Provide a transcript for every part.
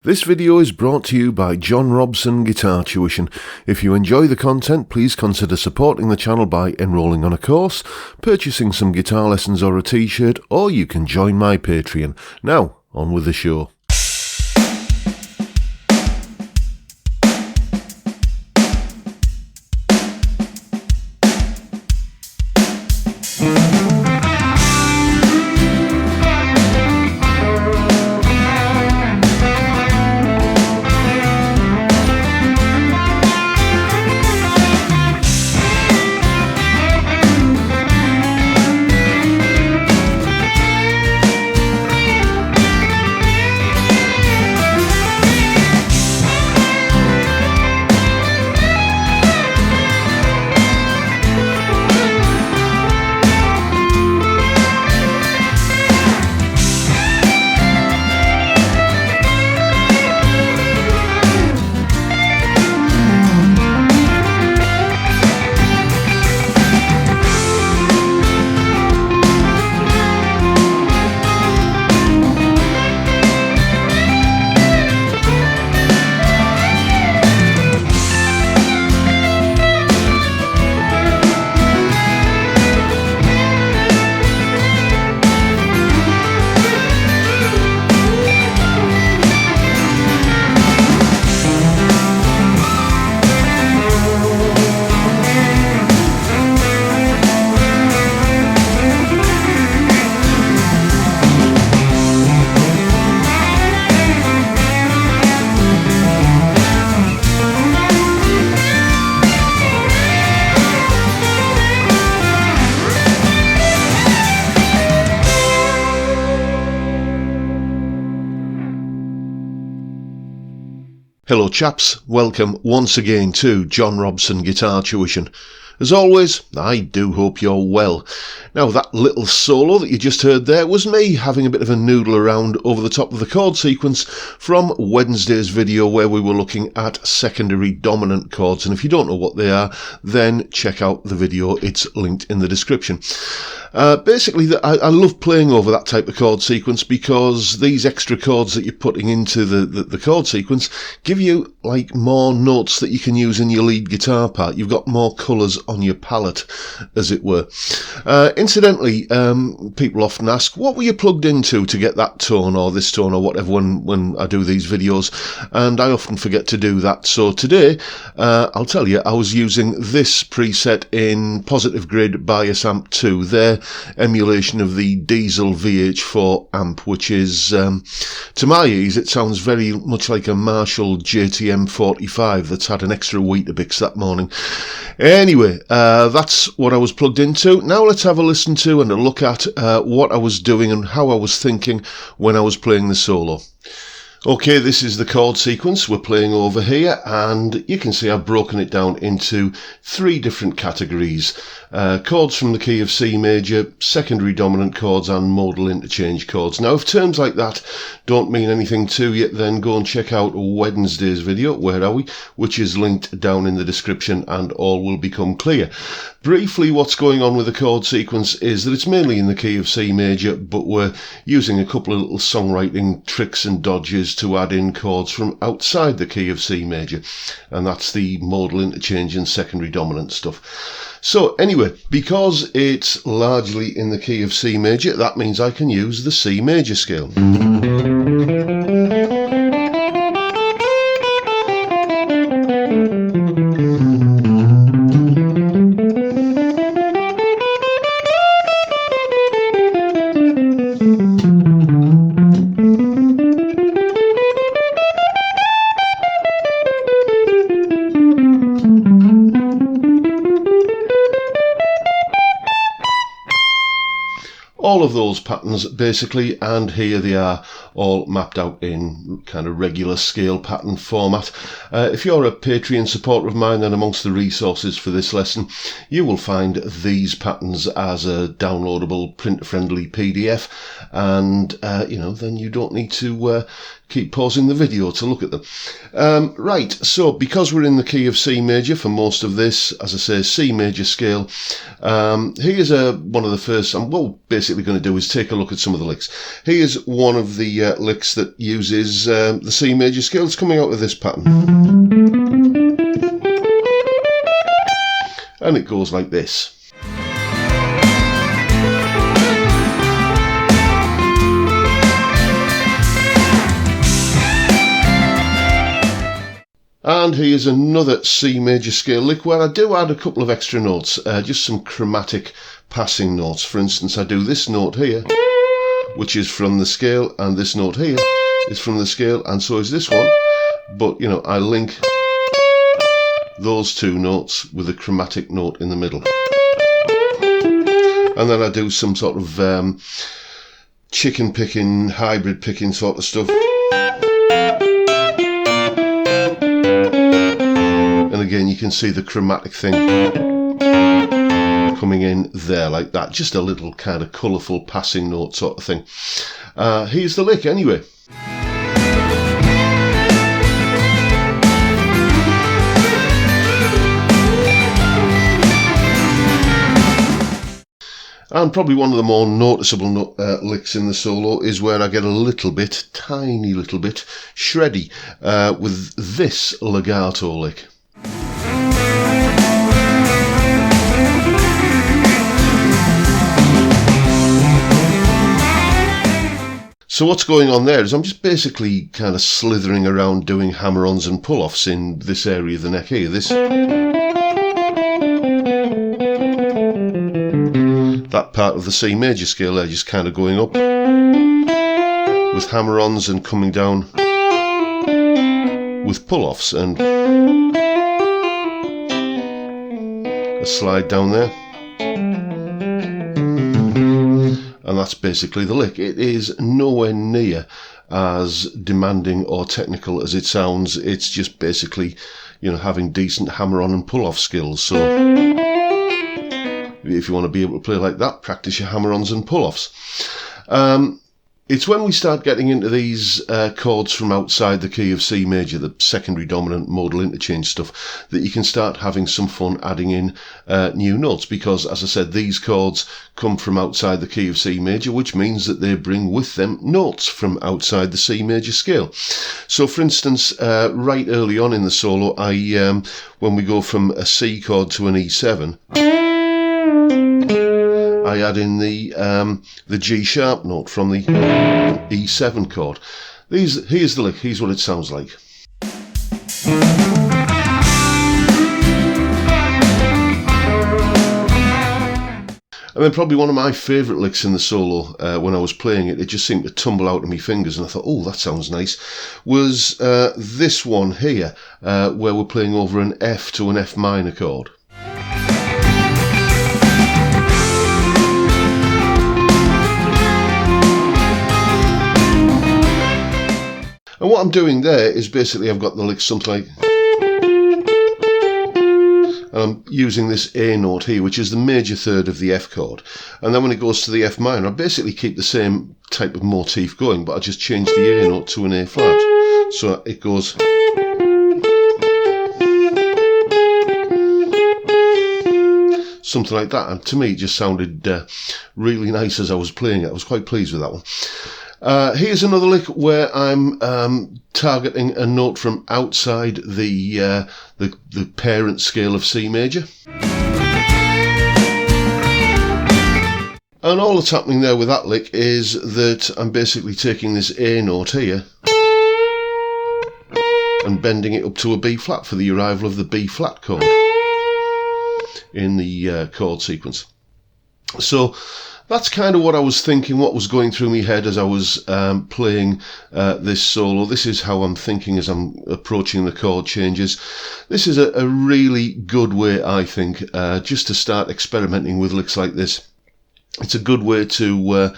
This video is brought to you by John Robson Guitar Tuition. If you enjoy the content, please consider supporting the channel by enrolling on a course, purchasing some guitar lessons or a t-shirt, or you can join my Patreon. Now, on with the show. Hello chaps, welcome once again to John Robson Guitar Tuition. As always, I do hope you're well. Now that little solo that you just heard there was me having a bit of a noodle around over the top of the chord sequence from Wednesday's video where we were looking at secondary dominant chords, and if you don't know what they are, then check out the video, it's linked in the description. Basically, I love playing over that type of chord sequence because these extra chords that you're putting into the chord sequence give you like more notes that you can use in your lead guitar part. You've got more colours on your palette, as it were. Incidentally, people often ask, what were you plugged into to get that tone or this tone or whatever when I do these videos? And I often forget to do that. So today, I'll tell you, I was using this preset in Positive Grid Bias Amp 2, their emulation of the Diesel VH4 amp, which is, to my ears, it sounds very much like a Marshall JTM 45 that's had an extra Weetabix that morning. Anyway, that's what I was plugged into. Now let's have a listen to and a look at what I was doing and how I was thinking when I was playing the solo. Okay, this is the chord sequence we're playing over here, and you can see I've broken it down into three different categories. Chords from the key of C major, secondary dominant chords and modal interchange chords. Now if terms like that don't mean anything to you, then go and check out Wednesday's video, Where Are We?, which is linked down in the description, and all will become clear. Briefly, what's going on with the chord sequence is that it's mainly in the key of C major, but we're using a couple of little songwriting tricks and dodges to add in chords from outside the key of C major, and that's the modal interchange and secondary dominant stuff. So anyway, because it's largely in the key of C major, that means I can use the C major scale. All of those patterns basically, and here they are all mapped out in kind of regular scale pattern format. If you're a Patreon supporter of mine, then amongst the resources for this lesson you will find these patterns as a downloadable printer friendly PDF, and then you don't need to keep pausing the video to look at them. Right, so because we're in the key of C major for most of this, as I say, C major scale, here's one of the first, and what we're basically going to do is take a look at some of the licks. Here's one of the the licks that uses the C major scale. It's coming out of this pattern. And it goes like this. And here's another C major scale lick where I do add a couple of extra notes, just some chromatic passing notes. For instance, I do this note here, which is from the scale, and this note here is from the scale, and so is this one. But, you know, I link those two notes with a chromatic note in the middle. And then I do some sort of chicken picking, hybrid picking sort of stuff. And again, you can see the chromatic thing coming in there like that. Just a little kind of colourful passing note sort of thing. Here's the lick anyway. And probably one of the more noticeable licks in the solo is where I get a little bit, tiny little bit, shreddy with this legato lick. So what's going on there is I'm just basically kind of slithering around doing hammer-ons and pull-offs in this area of the neck here. That part of the C major scale there, just kind of going up with hammer-ons and coming down with pull-offs, and a slide down there. And that's basically the lick. It is nowhere near as demanding or technical as it sounds. It's just basically, you know, having decent hammer-on and pull-off skills. So if you want to be able to play like that, practice your hammer-ons and pull-offs. It's when we start getting into these chords from outside the key of C major, the secondary dominant modal interchange stuff, that you can start having some fun adding in new notes, because, as I said, these chords come from outside the key of C major, which means that they bring with them notes from outside the C major scale. So, for instance, right early on in the solo, when we go from a C chord to an E7, I add in the G sharp note from the E7 chord. Here's the lick. Here's what it sounds like. And then probably one of my favourite licks in the solo, when I was playing it, it just seemed to tumble out of my fingers, and I thought, oh, that sounds nice, was this one here, where we're playing over an F to an F minor chord. And what I'm doing there is basically I've got the lick something like, and I'm using this A note here, which is the major third of the F chord. And then when it goes to the F minor, I basically keep the same type of motif going, but I just change the A note to an A flat. So it goes. Something like that. And to me, it just sounded really nice as I was playing it. I was quite pleased with that one. Here's another lick where I'm targeting a note from outside the parent scale of C major. And all that's happening there with that lick is that I'm basically taking this A note here and bending it up to a B flat for the arrival of the B flat chord in the chord sequence. So that's kind of what I was thinking, what was going through my head as I was playing this solo. This is how I'm thinking as I'm approaching the chord changes. This is a really good way, I think, just to start experimenting with licks like this. It's a good way to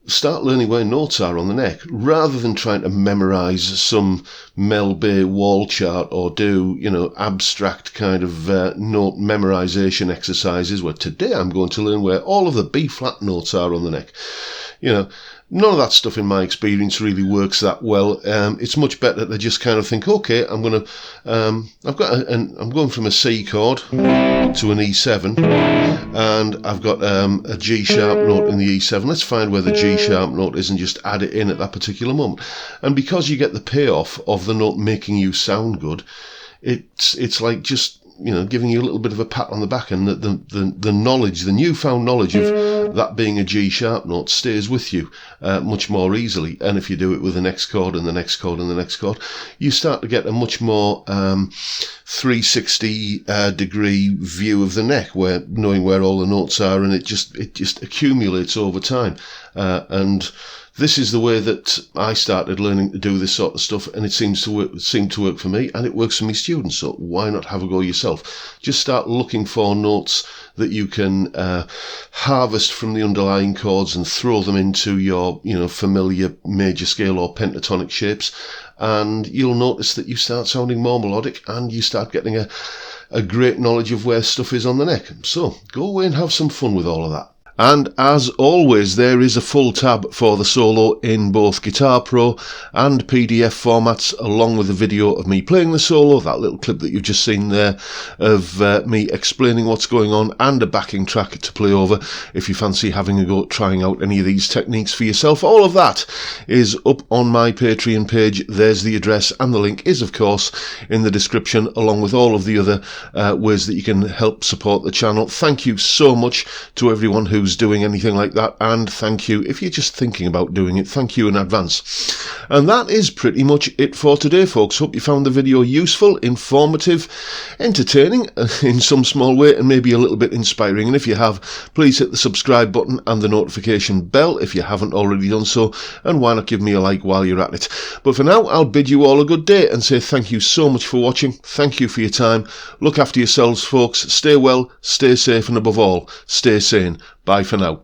start learning where notes are on the neck, rather than trying to memorise some Mel Bay wall chart or do, you know, abstract kind of note memorisation exercises where today I'm going to learn where all of the B flat notes are on the neck. You know, None of that stuff, in my experience, really works that well. It's much better to just kind of think, okay, I'm going I'm going from a C chord to an E7, and I've got a G sharp note in the E7. Let's find where the G sharp note is and just add it in at that particular moment. And because you get the payoff of the note making you sound good, it's like just, you know, giving you a little bit of a pat on the back, and the knowledge, the newfound knowledge of that being a G sharp note stays with you much more easily. And if you do it with the next chord and the next chord and the next chord, you start to get a much more 360 degree view of the neck, where knowing where all the notes are, and it just accumulates over time. And this is the way that I started learning to do this sort of stuff, and it seemed to work for me, and it works for my students. So why not have a go yourself? Just start looking for notes that you can harvest from the underlying chords and throw them into your, you know, familiar major scale or pentatonic shapes, and you'll notice that you start sounding more melodic, and you start getting a great knowledge of where stuff is on the neck. So go away and have some fun with all of that. And as always, there is a full tab for the solo in both Guitar Pro and PDF formats, along with a video of me playing the solo, that little clip that you've just seen there of me explaining what's going on, and a backing track to play over if you fancy having a go at trying out any of these techniques for yourself. All of that is up on my Patreon page. There's the address, and the link is, of course, in the description, along with all of the other ways that you can help support the channel. Thank you so much to everyone who's doing anything like that, and thank you if you're just thinking about doing it. Thank you in advance. And that is pretty much it for today, folks. Hope you found the video useful, informative, entertaining in some small way, and maybe a little bit inspiring. And if you have, please hit the subscribe button and the notification bell if you haven't already done so, and why not give me a like while you're at it. But for now, I'll bid you all a good day and say thank you so much for watching. Thank you for your time. Look after yourselves, folks. Stay well, stay safe, and above all, stay sane. Bye for now.